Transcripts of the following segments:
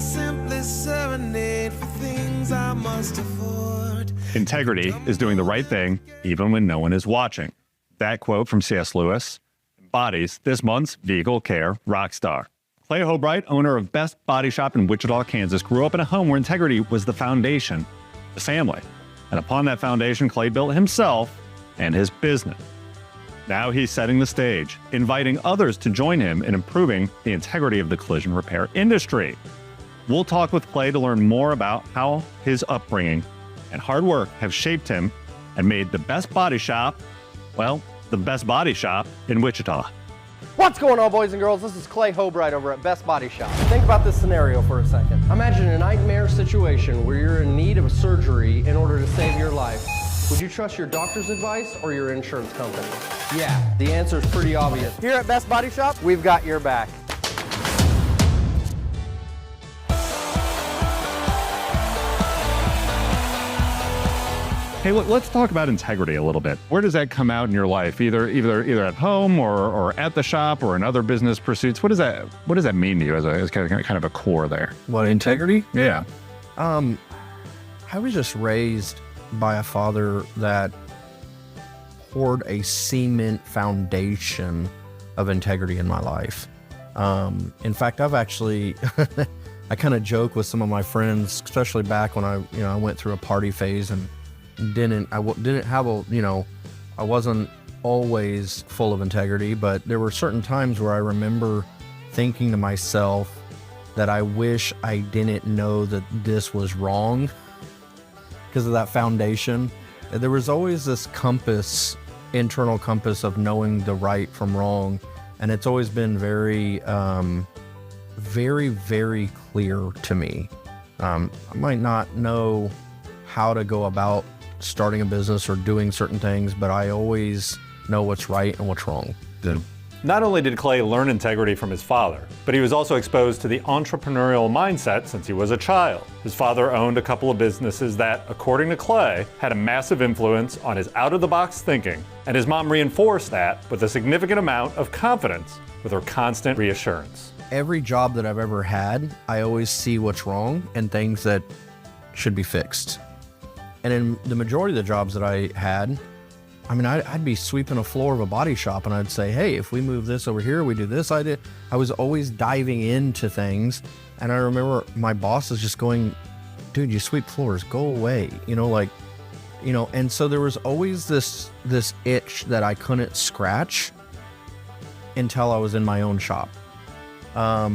simply serenade for things I must afford. Integrity is doing the right thing even when no one is watching. That quote from C.S. Lewis embodies this month's vehicle care RockStar. Clay Hoberecht, owner of Best Body Shop in Wichita, Kansas, grew up in a home where integrity was the foundation of the family. And upon that foundation, Clay built himself and his business. Now he's setting the stage, inviting others to join him in improving the integrity of the collision repair industry. We'll talk with Clay to learn more about how his upbringing and hard work have shaped him and made the best body shop, well, the best body shop in Wichita. What's going on, boys and girls? This is Clay Hoberecht over at Best Body Shop. Think about this scenario for a second. Imagine a nightmare situation where you're in need of a surgery in order to save your life. Would you trust your doctor's advice or your insurance company? Yeah, the answer is pretty obvious. Here at Best Body Shop, we've got your back. Hey, let's talk about integrity a little bit. Where does that come out in your life? Either at home or at the shop or in other business pursuits. What does that mean to you as kind of a core there? What, integrity? Yeah. I was just raised by a father that poured a cement foundation of integrity in my life. In fact, I've actually, I kind of joke with some of my friends, especially back when I went through a party phase and I wasn't always full of integrity, but there were certain times where I remember thinking to myself that I wish I didn't know that this was wrong because of that foundation. There was always this compass, internal compass of knowing the right from wrong. And it's always been very, very, very clear to me. I might not know how to go about starting a business or doing certain things, but I always know what's right and what's wrong. Good. Not only did Clay learn integrity from his father, but he was also exposed to the entrepreneurial mindset since he was a child. His father owned a couple of businesses that, according to Clay, had a massive influence on his out-of-the-box thinking, and his mom reinforced that with a significant amount of confidence with her constant reassurance. Every job that I've ever had, I always see what's wrong and things that should be fixed. And in the majority of the jobs that I had, I mean, I'd be sweeping a floor of a body shop and I'd say, hey, if we move this over here, we do this. I was always diving into things. And I remember my boss is just going, dude, you sweep floors, go away. And so there was always this itch that I couldn't scratch until I was in my own shop. I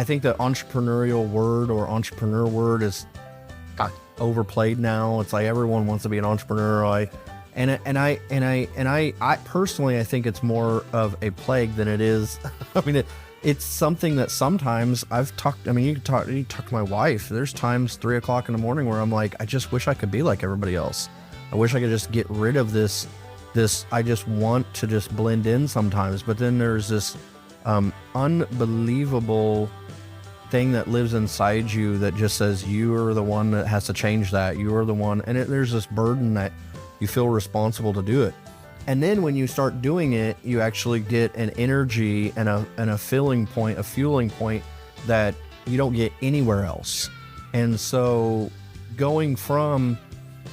think the entrepreneurial word or entrepreneur word is overplayed now. It's like everyone wants to be an entrepreneur. I personally, I think it's more of a plague than it is. I mean, it's something that sometimes I've talked. I mean, you talk to my wife. There's times 3 o'clock in the morning where I'm like, I just wish I could be like everybody else. I wish I could just get rid of this. I just want to just blend in sometimes. But then there's this unbelievable thing that lives inside you that just says you are the one that has to change that. You are the one, and there's this burden that you feel responsible to do it. And then when you start doing it, you actually get an energy and a fueling point that you don't get anywhere else. And so going from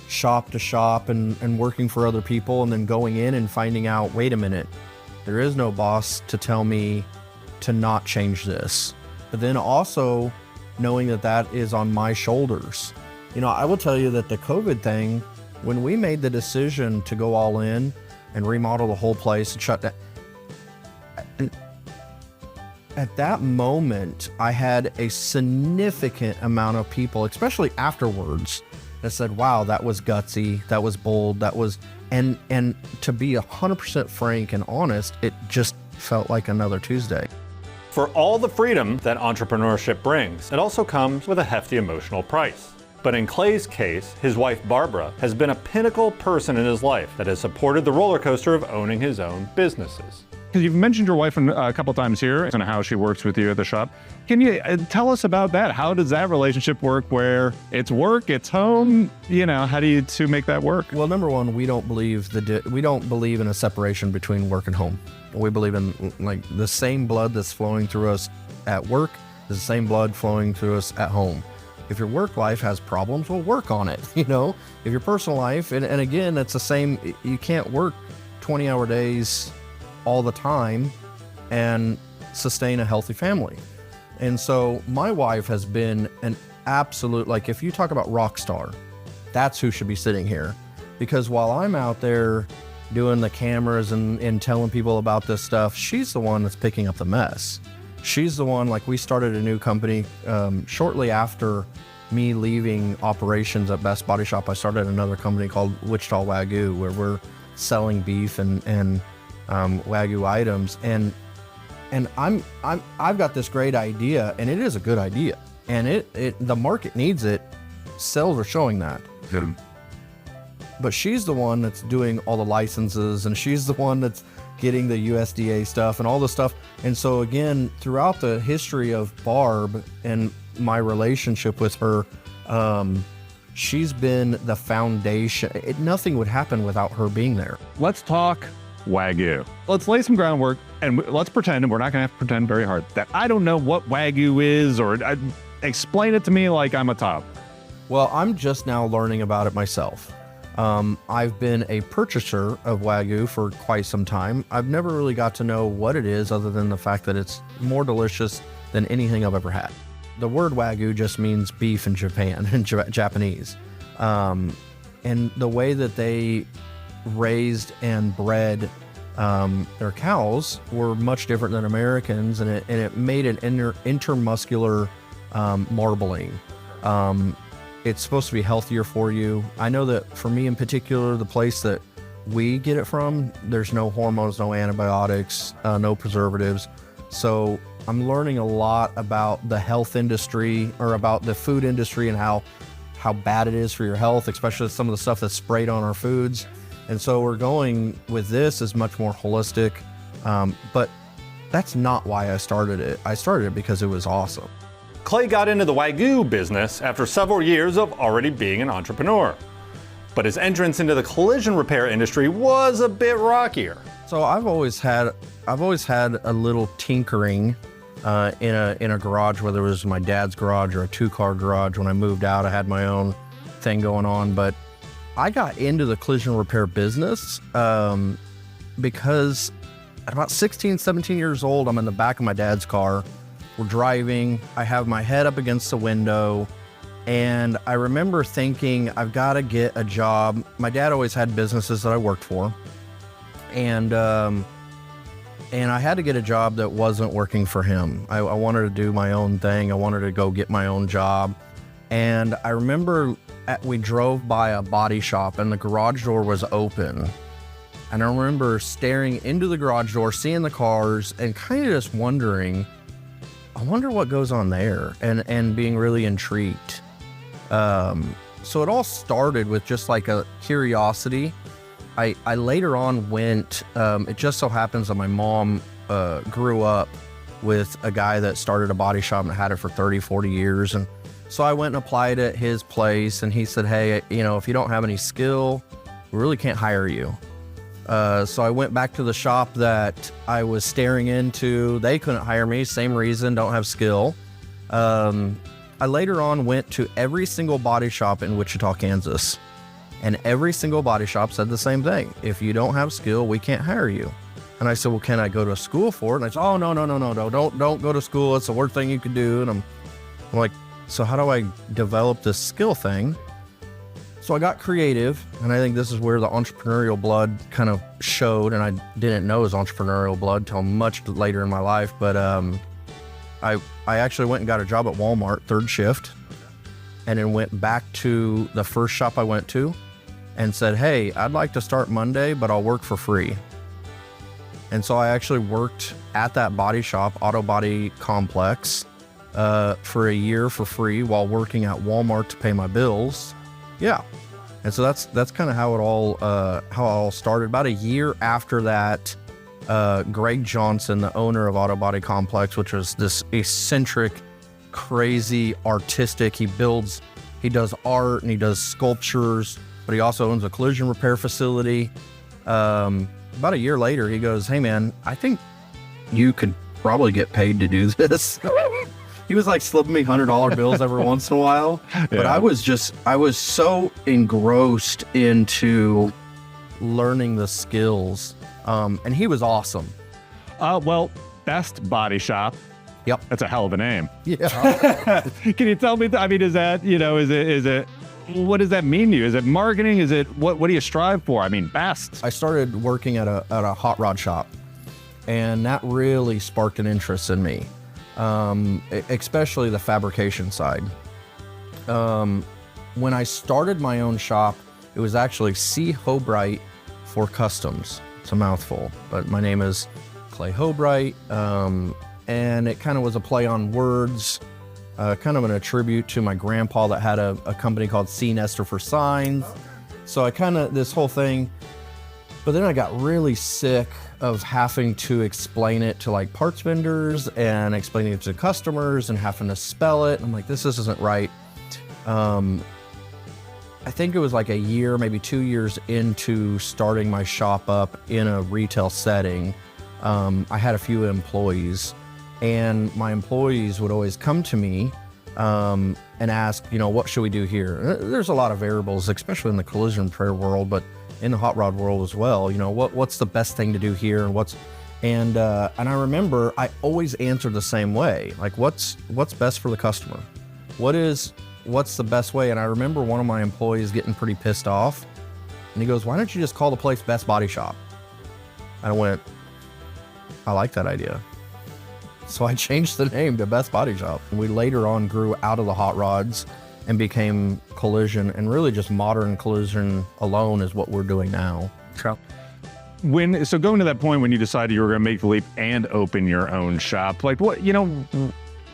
shop to shop and working for other people and then going in and finding out, wait a minute, there is no boss to tell me to not change this. But then also knowing that is on my shoulders. I will tell you that the COVID thing, when we made the decision to go all in and remodel the whole place and shut down, at that moment, I had a significant amount of people, especially afterwards, that said, wow, that was gutsy, that was bold, and to be 100% frank and honest, it just felt like another Tuesday. For all the freedom that entrepreneurship brings, it also comes with a hefty emotional price. But in Clay's case, his wife Barbara has been a pinnacle person in his life that has supported the roller coaster of owning his own businesses. Because you've mentioned your wife a couple times here and how she works with you at the shop. Can you tell us about that? How does that relationship work where it's work, it's home? How do you two make that work? Well, number one, we don't believe in a separation between work and home. We believe in like the same blood that's flowing through us at work It's the same blood flowing through us at home. If your work life has problems, we'll work on it. If your personal life, and again, it's the same. You can't work 20-hour days all the time and sustain a healthy family. And so my wife has been an absolute, like, if you talk about RockStar, that's who should be sitting here. Because while I'm out there doing the cameras and telling people about this stuff, she's the one that's picking up the mess. She's the one, like, we started a new company shortly after me leaving operations at Best Body Shop. I started another company called Wichita Wagyu, where we're selling beef and Wagyu items. And I've got this great idea, and it is a good idea, and the market needs it. Sales are showing that. But she's the one that's doing all the licenses, and she's the one that's getting the USDA stuff and all the stuff. And so again, throughout the history of Barb and my relationship with her, she's been the foundation. Nothing would happen without her being there. Let's talk Wagyu. Let's lay some groundwork, and let's pretend, and we're not going to have to pretend very hard, that I don't know what Wagyu is, or explain it to me like I'm a top. Well, I'm just now learning about it myself. I've been a purchaser of Wagyu for quite some time. I've never really got to know what it is, other than the fact that it's more delicious than anything I've ever had. The word Wagyu just means beef in Japan, in Japanese. And the way that they raised and bred their cows were much different than Americans, and it made an intermuscular marbling. It's supposed to be healthier for you. I know that for me in particular, the place that we get it from, there's no hormones, no antibiotics, no preservatives. So I'm learning a lot about the health industry, or about the food industry, and how bad it is for your health, especially some of the stuff that's sprayed on our foods. And so we're going with this as much more holistic, but that's not why I started it. I started it because it was awesome. Clay got into the Wagyu business after several years of already being an entrepreneur. But his entrance into the collision repair industry was a bit rockier. So I've always had a little tinkering in a garage, whether it was my dad's garage or a 2-car garage. When I moved out, I had my own thing going on, but I got into the collision repair business because at about 16, 17 years old, I'm in the back of my dad's car. We're driving, I have my head up against the window, and I remember thinking, I've got to get a job. My dad always had businesses that I worked for, and I had to get a job that wasn't working for him. I wanted to do my own thing. I wanted to go get my own job. And I remember we drove by a body shop, and the garage door was open. And I remember staring into the garage door, seeing the cars, and kind of just wondering, I wonder what goes on there, and being really intrigued. So it all started with just like a curiosity. I later on went, it just so happens that my mom grew up with a guy that started a body shop and had it for 30, 40 years. And so I went and applied at his place, and he said, hey, if you don't have any skill, we really can't hire you. So I went back to the shop that I was staring into. They couldn't hire me, same reason, don't have skill. I later on went to every single body shop in Wichita, Kansas, and every single body shop said the same thing. If you don't have skill, we can't hire you. And I said, well, can I go to school for it? And I said, oh, no, don't go to school. It's the worst thing you could do. And I'm like, so how do I develop this skill thing? So I got creative, and I think this is where the entrepreneurial blood kind of showed, and I didn't know it was entrepreneurial blood till much later in my life, but I actually went and got a job at Walmart, third shift, and then went back to the first shop I went to and said, hey, I'd like to start Monday, but I'll work for free. And so I actually worked at that body shop, Auto Body Complex, for a year for free while working at Walmart to pay my bills. Yeah. And so that's kind of how it all started. About a year after that, Greg Johnson, the owner of Auto Body Complex, which was this eccentric, crazy, artistic, he does art and he does sculptures, but he also owns a collision repair facility. About a year later, he goes, hey man, I think you could probably get paid to do this. he was like slipping me $100 bills every once in a while. But Yeah. I was so engrossed into learning the skills. And he was awesome. Well, Best Body Shop. Yep. That's a hell of a name. Yeah. Can you tell me? I mean, is that, is it, what does that mean to you? Is it marketing? Is it, what do you strive for? I mean, best. I started working at a hot rod shop, and that really sparked an interest in me, especially the fabrication side. When I started my own shop, it was actually C. Hoberecht for Customs. It's a mouthful, but my name is Clay Hoberecht, and it kind of was a play on words, kind of an attribute to my grandpa that had a company called C. Nestor for Signs. So I kind of, this whole thing, but then I got really sick of having to explain it to like parts vendors and explaining it to customers and having to spell it. I'm like, this isn't right. I think it was like a year, maybe 2 years into starting my shop up in a retail setting. I had a few employees, and my employees would always come to me and ask, what should we do here? There's a lot of variables, especially in the collision repair world, but in the hot rod world as well. What's the best thing to do here, and I remember I always answered the same way, like what's best for the customer, what's the best way. And I remember one of my employees getting pretty pissed off, and he goes, why don't you just call the place Best Body Shop? And I went, I like that idea. So I changed the name to Best Body Shop. We later on grew out of the hot rods and became collision, and really just modern collision alone is what we're doing now. So going to that point when you decided you were going to make the leap and open your own shop, like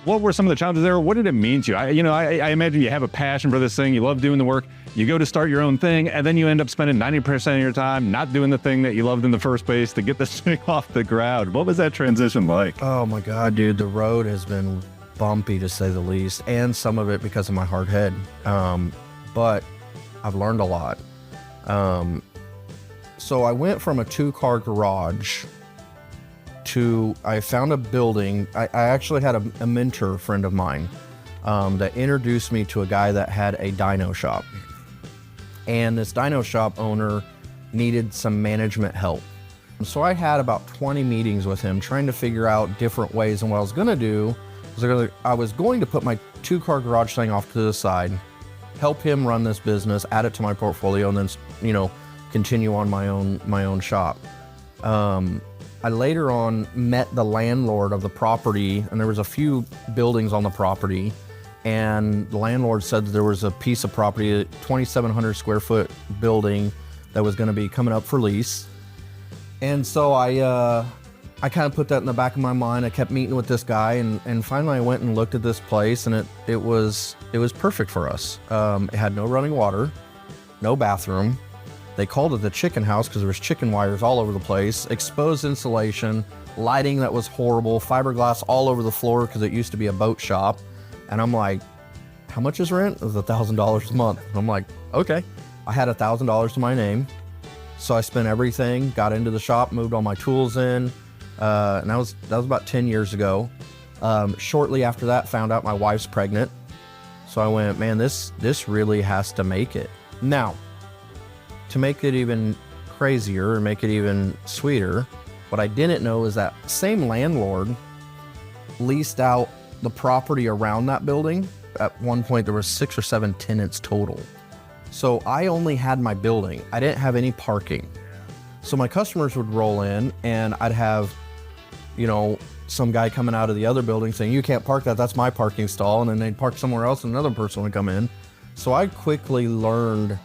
what were some of the challenges there? What did it mean to you? I imagine you have a passion for this thing. You love doing the work. You go to start your own thing, and then you end up spending 90% of your time not doing the thing that you loved in the first place to get this thing off the ground. What was that transition like? Oh my God, dude, the road has been bumpy to say the least, and some of it because of my hard head. But I've learned a lot. So I went from a 2-car garage to, I found a building. I actually had a mentor friend of mine that introduced me to a guy that had a dyno shop. And this dyno shop owner needed some management help. So I had about 20 meetings with him trying to figure out different ways. And what I was gonna do was I was going to put my 2-car garage thing off to the side, help him run this business, add it to my portfolio, and then, continue on my own shop. I later on met the landlord of the property, and there was a few buildings on the property, and the landlord said that there was a piece of property, a 2,700 square foot building that was gonna be coming up for lease. And so I kind of put that in the back of my mind. I kept meeting with this guy, and finally I went and looked at this place, and it was perfect for us. It had no running water, no bathroom. They called it the chicken house because there was chicken wires all over the place, exposed insulation, lighting that was horrible, fiberglass all over the floor because it used to be a boat shop. And I'm like, how much is rent? It was $1,000 a month. I'm like, okay. I had $1,000 to my name. So I spent everything, got into the shop, moved all my tools in. And that was about 10 years ago. Shortly after that, found out my wife's pregnant. So I went, man, this really has to make it. Now, to make it even crazier and make it even sweeter, what I didn't know is that same landlord leased out the property around that building. At one point, there were 6 or 7 tenants total. So I only had my building. I didn't have any parking. So my customers would roll in, and I'd have, some guy coming out of the other building saying, you can't park that's my parking stall. And then they'd park somewhere else and another person would come in. So I quickly learned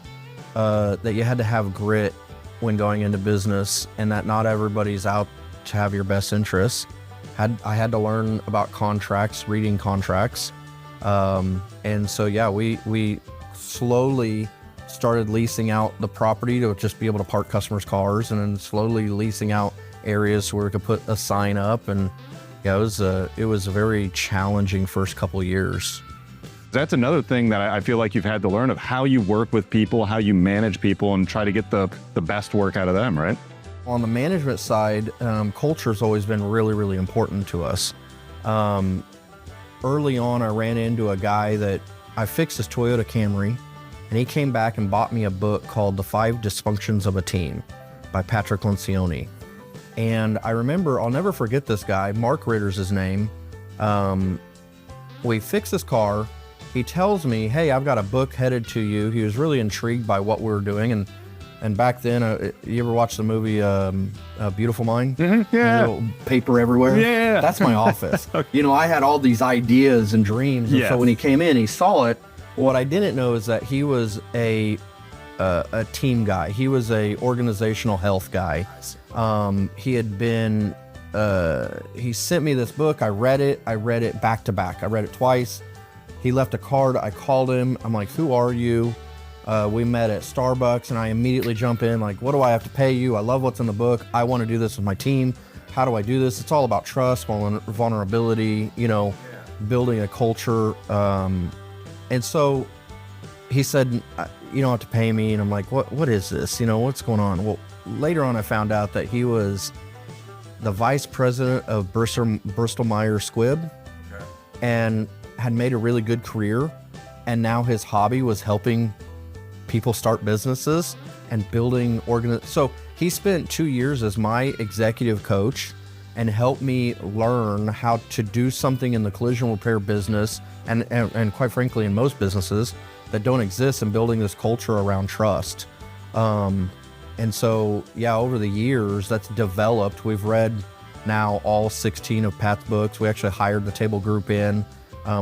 that you had to have grit when going into business, and that not everybody's out to have your best interests. I had to learn about contracts, reading contracts. And so, yeah, we slowly started leasing out the property to just be able to park customers' cars, and then slowly leasing out areas where we could put a sign up. And yeah, it was a very challenging first couple years. That's another thing that I feel like you've had to learn, of how you work with people, how you manage people, and try to get the best work out of them, right? On the management side, culture's always been really, really important to us. early on, I ran into a guy that I fixed his Toyota Camry, and he came back and bought me a book called The 5 Dysfunctions of a Team by Patrick Lencioni. And I remember, I'll never forget this guy, Mark Ritter's his name. We fixed his car. He tells me, hey, I've got a book headed to you. He was really intrigued by what we were doing. And back then, you ever watch the movie Beautiful Mind? Mm-hmm, yeah. Little paper everywhere? Yeah. That's my office. You know, I had all these ideas and dreams. And Yes. so when he came in, he saw it. What I didn't know is that he was a team guy. He was a organizational health guy. He had been, he sent me this book. I read it back to back. I read it twice. He left a card. I called him. I'm like, who are you? We met at Starbucks, and I immediately jump in like, what do I have to pay you? I love what's in the book. I want to do this with my team. How do I do this? It's all about trust, vulnerability, you know, building a culture. And so he said, you don't have to pay me. And I'm like, what is this? You know, what's going on? Well, later on, I found out that he was the vice president of Bristol Myers Squibb, and had made a really good career. And now his hobby was helping people start businesses and building So he spent 2 years as my executive coach and helped me learn how to do something in the collision repair business and quite frankly in most businesses that don't exist, and building this culture around trust. And so, yeah, over the years that's developed. We've read now all 16 of Pat's books. We actually hired the Table Group in.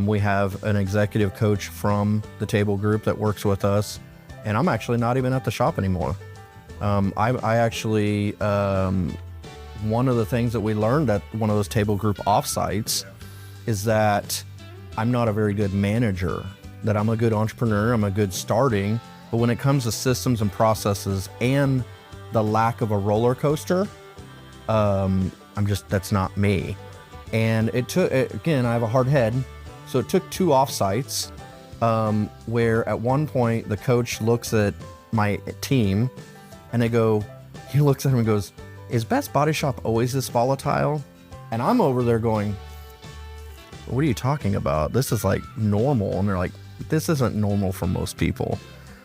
We have an executive coach from the Table Group that works with us, and I'm actually not even at the shop anymore. I actually, one of the things that we learned at one of those Table Group offsites is that I'm not a very good manager, that I'm a good entrepreneur, I'm a good starting, but when it comes to systems and processes and the lack of a roller coaster, that's not me. And it took, again, I have a hard head. So it took 2 offsites where at one point the coach looks at my team and he looks at him and goes, is Best Body Shop always this volatile? And I'm over there going, what are you talking about? This is like normal. And they're like, this isn't normal for most people.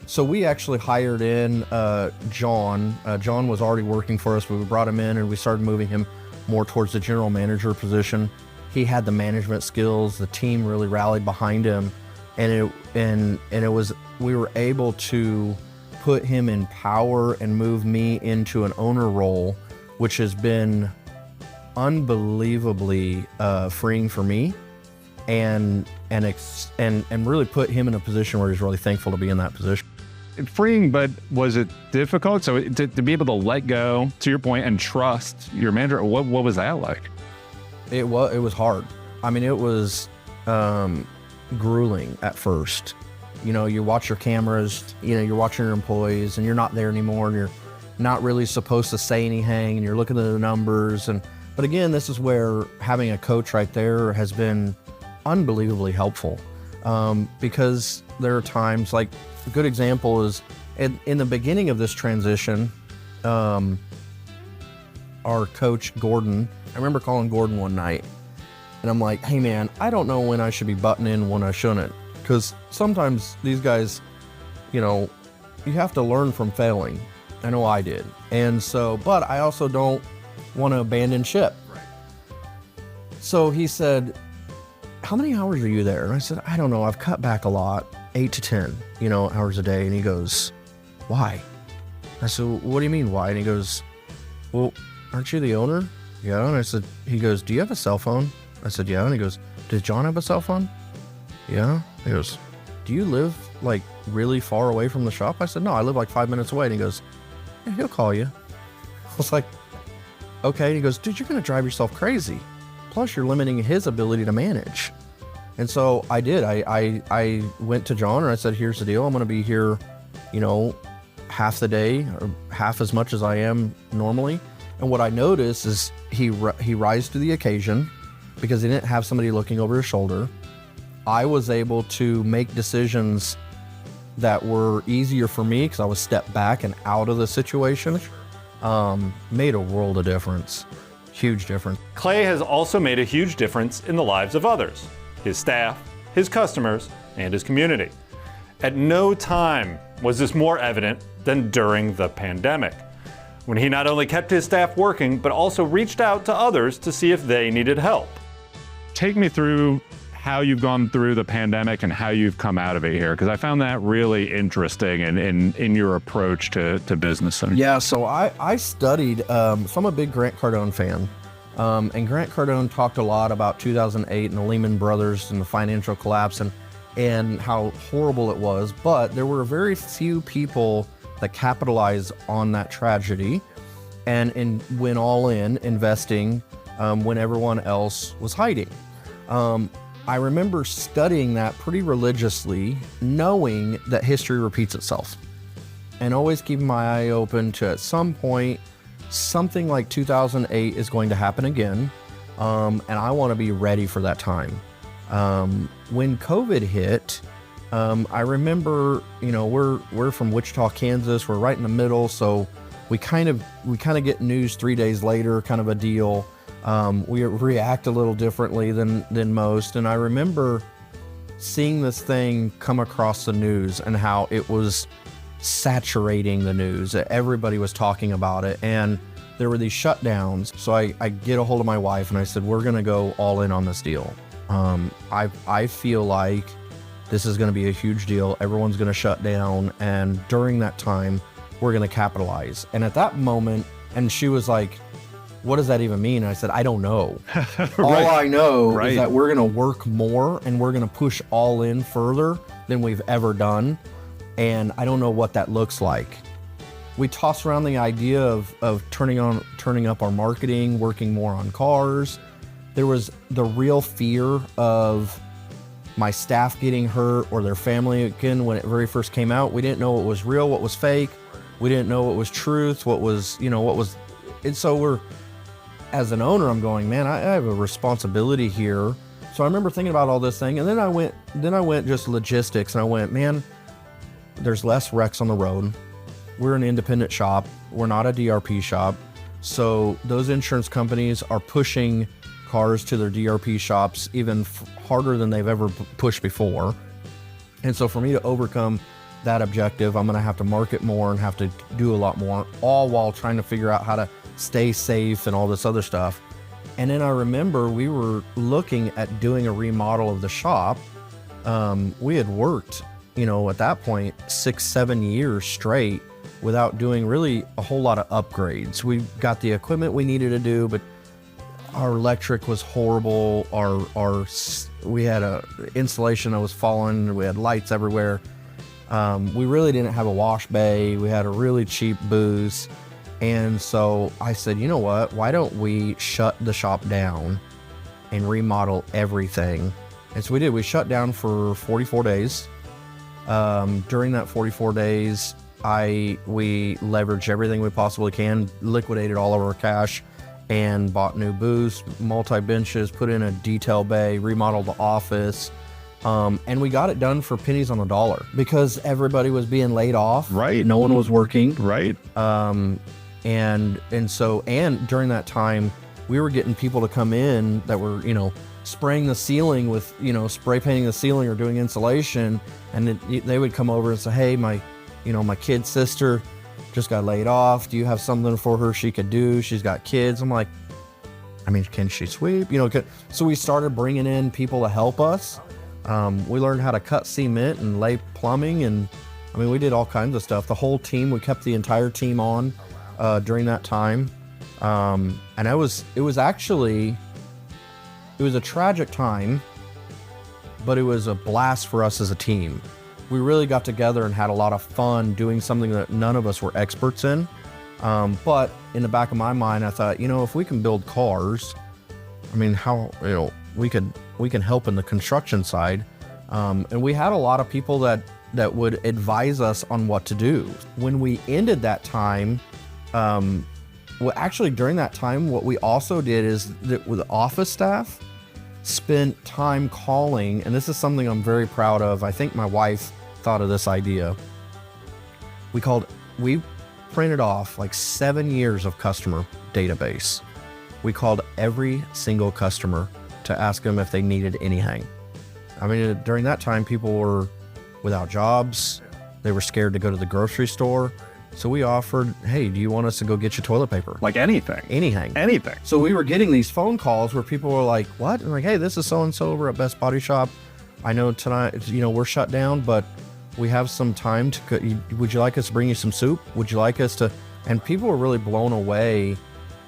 So we actually hired in John. John was already working for us, but we brought him in and we started moving him more towards the general manager position. He had the management skills. The team really rallied behind him, and we were able to put him in power and move me into an owner role, which has been unbelievably freeing for me, and really put him in a position where he's really thankful to be in that position. Freeing, but was it difficult? So to be able to let go, to your point, and trust your manager, what was that like? It was hard. I mean, it was grueling at first. You know, you watch your cameras, you know, you're watching your employees, and you're not there anymore, and you're not really supposed to say anything, and you're looking at the numbers. But again, this is where having a coach right there has been unbelievably helpful, because there are times, like a good example is in the beginning of this transition, our coach Gordon, I remember calling Gordon one night and I'm like, hey man, I don't know when I should be butting in, when I shouldn't, because sometimes these guys, you know, you have to learn from failing. I know I did. And so, but I also don't want to abandon ship. Right. So he said, how many hours are you there? And I said, I don't know, I've cut back a lot, 8 to 10, hours a day. And he goes, why? I said, what do you mean why? And he goes, well, aren't you the owner? Yeah. And I said, he goes, do you have a cell phone? I said, yeah. And he goes, does John have a cell phone? Yeah. He goes, do you live like really far away from the shop? I said, no, I live like 5 minutes away. And he goes, yeah, he'll call you. I was like, okay. And he goes, dude, you're going to drive yourself crazy. Plus you're limiting his ability to manage. And so I did. I went to John and I said, here's the deal. I'm going to be here, half the day or half as much as I am normally. And what I noticed is he rise to the occasion because he didn't have somebody looking over his shoulder. I was able to make decisions that were easier for me because I was stepped back and out of the situation. Made a world of difference. Huge difference. Clay has also made a huge difference in the lives of others. his staff, his customers, and his community. At no time was this more evident than during the pandemic, when he not only kept his staff working, but also reached out to others to see if they needed help. Take me through how you've gone through the pandemic and how you've come out of it here, because I found that really interesting in your approach to business. Yeah, so I studied, so I'm a big Grant Cardone fan. And Grant Cardone talked a lot about 2008 and the Lehman Brothers and the financial collapse and how horrible it was. But there were very few people that capitalized on that tragedy and went all in investing when everyone else was hiding. I remember studying that pretty religiously, knowing that history repeats itself, and always keeping my eye open to, at some point, something like 2008 is going to happen again, and I want to be ready for that time. When COVID hit, I remember, we're from Wichita, Kansas. We're right in the middle, so we kind of get news 3 days later, kind of a deal. We react a little differently than most, and I remember seeing this thing come across the news and how it was saturating the news. Everybody was talking about it, and there were these shutdowns. So I get a hold of my wife and I said, we're gonna go all in on this deal. I feel like this is gonna be a huge deal. Everyone's gonna shut down, and during that time, we're gonna capitalize. And at that moment, and she was like, what does that even mean? And I said, I don't know. All I know is that we're gonna work more and we're gonna push all in further than we've ever done. And I don't know what that looks like. We tossed around the idea of turning up our marketing, working more on cars. There was the real fear of my staff getting hurt or their family again when it very first came out. We didn't know what was real, what was fake. We didn't know what was truth, what was. And so as an owner, I'm going, man, I have a responsibility here. So I remember thinking about all this thing, and then I went just logistics, and I went, man, there's less wrecks on the road. We're an independent shop. We're not a DRP shop. So those insurance companies are pushing cars to their DRP shops even harder than they've ever pushed before. And so for me to overcome that objective, I'm gonna have to market more and have to do a lot more, all while trying to figure out how to stay safe and all this other stuff. And then I remember we were looking at doing a remodel of the shop. We had worked, at that point, 6-7 years straight without doing really a whole lot of upgrades. We got the equipment we needed to do, but our electric was horrible. We had a insulation that was falling. We had lights everywhere. We really didn't have a wash bay. We had a really cheap booze. And so I said, you know what? Why don't we shut the shop down and remodel everything? And so we did. We shut down for 44 days. During that 44 days, we leveraged everything we possibly can, liquidated all of our cash, and bought new booths, multi-benches, put in a detail bay, remodeled the office. And we got it done for pennies on the dollar because everybody was being laid off. Right. No one was working. Right. And during that time, we were getting people to come in that were, spraying the ceiling with, spray painting the ceiling or doing insulation. And they would come over and say, hey, my kid's sister just got laid off. Do you have something for her she could do? She's got kids. I'm like, can she sweep? So we started bringing in people to help us. We learned how to cut cement and lay plumbing, and we did all kinds of stuff. The whole team, we kept the entire team on during that time. And it was a tragic time, but it was a blast for us as a team. We really got together and had a lot of fun doing something that none of us were experts in. But in the back of my mind, I thought, if we can build cars, how, we can help in the construction side. And we had a lot of people that would advise us on what to do. When we ended that time, during that time, what we also did is that with the office staff spent time calling, and this is something I'm very proud of. I think my wife thought of this idea. We printed off like 7 years of customer database. We called every single customer to ask them if they needed anything. I mean, during that time, people were without jobs. They were scared to go to the grocery store. So we offered, hey, do you want us to go get you toilet paper? Like anything. Anything. So we were getting these phone calls where people were like, what? And like, hey, this is so-and-so over at Best Body Shop. I know tonight, we're shut down, but we have some time to, would you like us to bring you some soup? Would you like us to, and people were really blown away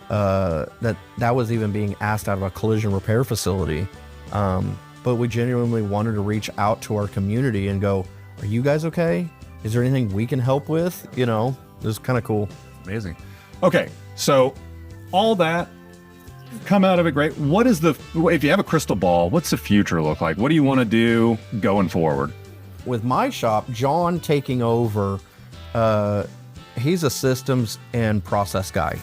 that was even being asked out of a collision repair facility. But we genuinely wanted to reach out to our community and go, are you guys okay? Is there anything we can help with? It was kind of cool. Amazing. Okay, so all that come out of it great. What is if you have a crystal ball, what's the future look like? What do you want to do going forward? With my shop, John taking over, he's a systems and process guy.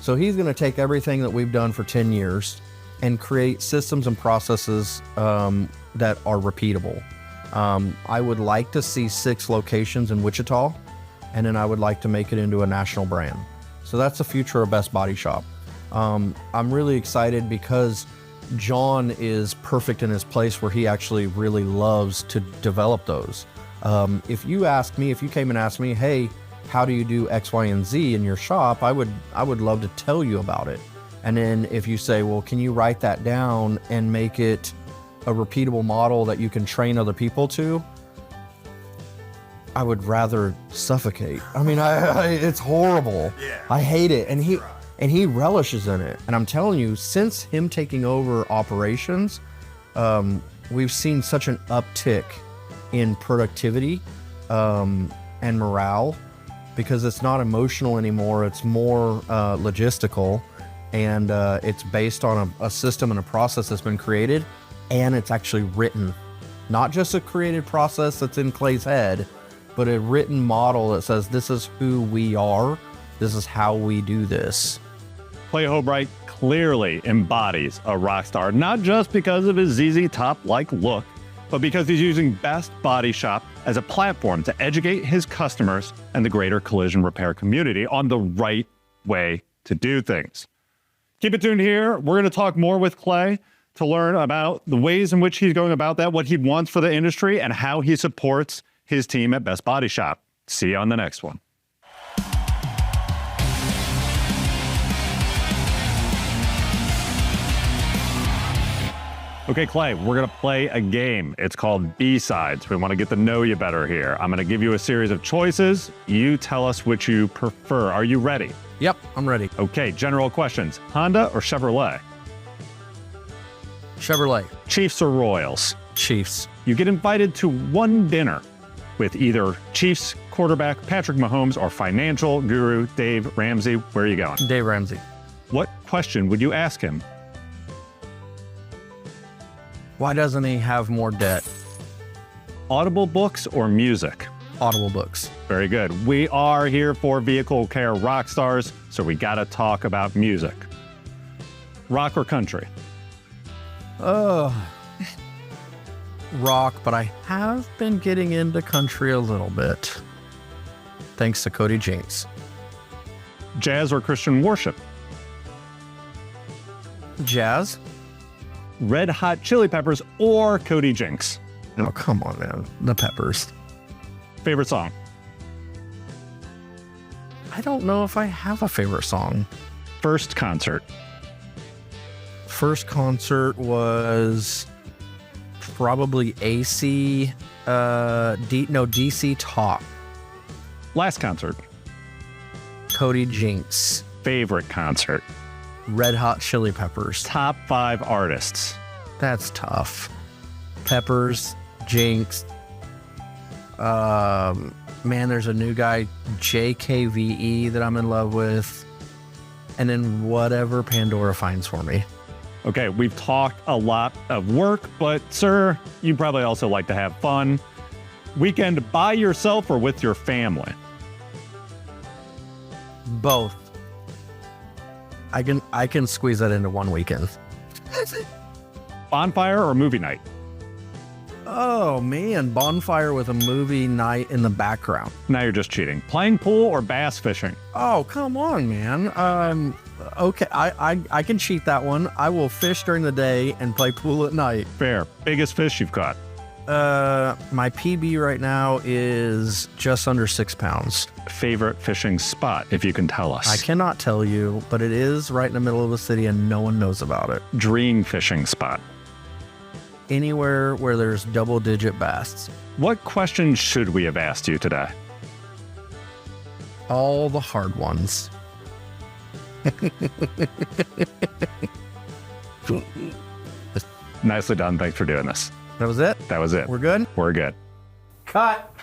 So he's going to take everything that we've done for 10 years and create systems and processes that are repeatable. I would like to see 6 locations in Wichita, and then I would like to make it into a national brand. So that's the future of Best Body Shop. I'm really excited because John is perfect in his place where he actually really loves to develop those. If you came and asked me, hey, how do you do X, Y, and Z in your shop? I would love to tell you about it. And then if you say, well, can you write that down and make it a repeatable model that you can train other people to? I would rather suffocate. I mean, it's horrible. Yeah. I hate it. And he relishes in it. And I'm telling you, since him taking over operations, we've seen such an uptick in productivity and morale, because it's not emotional anymore. It's more logistical, and it's based on a system and a process that's been created, and it's actually written. Not just a created process that's in Clay's head, but a written model that says this is who we are, this is how we do this. Clay Hoberecht clearly embodies a rock star, not just because of his ZZ Top-like look, but because he's using Best Body Shop as a platform to educate his customers and the greater collision repair community on the right way to do things. Keep it tuned here. We're going to talk more with Clay to learn about the ways in which he's going about that, what he wants for the industry, and how he supports his team at Best Body Shop. See you on the next one. Okay, Clay, we're going to play a game. It's called B-Sides. We want to get to know you better here. I'm going to give you a series of choices. You tell us which you prefer. Are you ready? Yep, I'm ready. Okay, general questions. Honda or Chevrolet? Chevrolet. Chiefs or Royals? Chiefs. You get invited to one dinner with either Chiefs quarterback Patrick Mahomes or financial guru Dave Ramsey. Where are you going? Dave Ramsey. What question would you ask him? Why doesn't he have more debt? Audible books or music? Audible books. Very good. We are here for Vehicle Care Rockstars, so we got to talk about music. Rock or country? Rock, but I have been getting into country a little bit, thanks to Cody Jinks. Jazz or Christian worship? Jazz. Red Hot Chili Peppers or Cody Jinks? Oh, come on, man. The Peppers. Favorite song? I don't know if I have a favorite song. First concert? First concert was probably DC Talk. Last concert? Cody Jinks. Favorite concert? Red Hot Chili Peppers. Top 5 artists? That's tough. Peppers, Jinx. Man, there's a new guy, JKVE, that I'm in love with. And then whatever Pandora finds for me. Okay, we've talked a lot of work, but sir, you probably also like to have fun. Weekend by yourself or with your family? Both. I can squeeze that into one weekend. Bonfire or movie night? Oh man, bonfire with a movie night in the background. Now you're just cheating. Playing pool or bass fishing? Oh, come on, man. Okay, I can cheat that one. I will fish during the day and play pool at night. Fair. Biggest fish you've caught? My PB right now is just under 6 pounds. Favorite fishing spot, if you can tell us? I cannot tell you, but it is right in the middle of the city and no one knows about it. Dream fishing spot. Anywhere where there's double-digit bass. What questions should we have asked you today? All the hard ones. Nicely done. Thanks for doing this. That was it? That was it. We're good? We're good. Cut.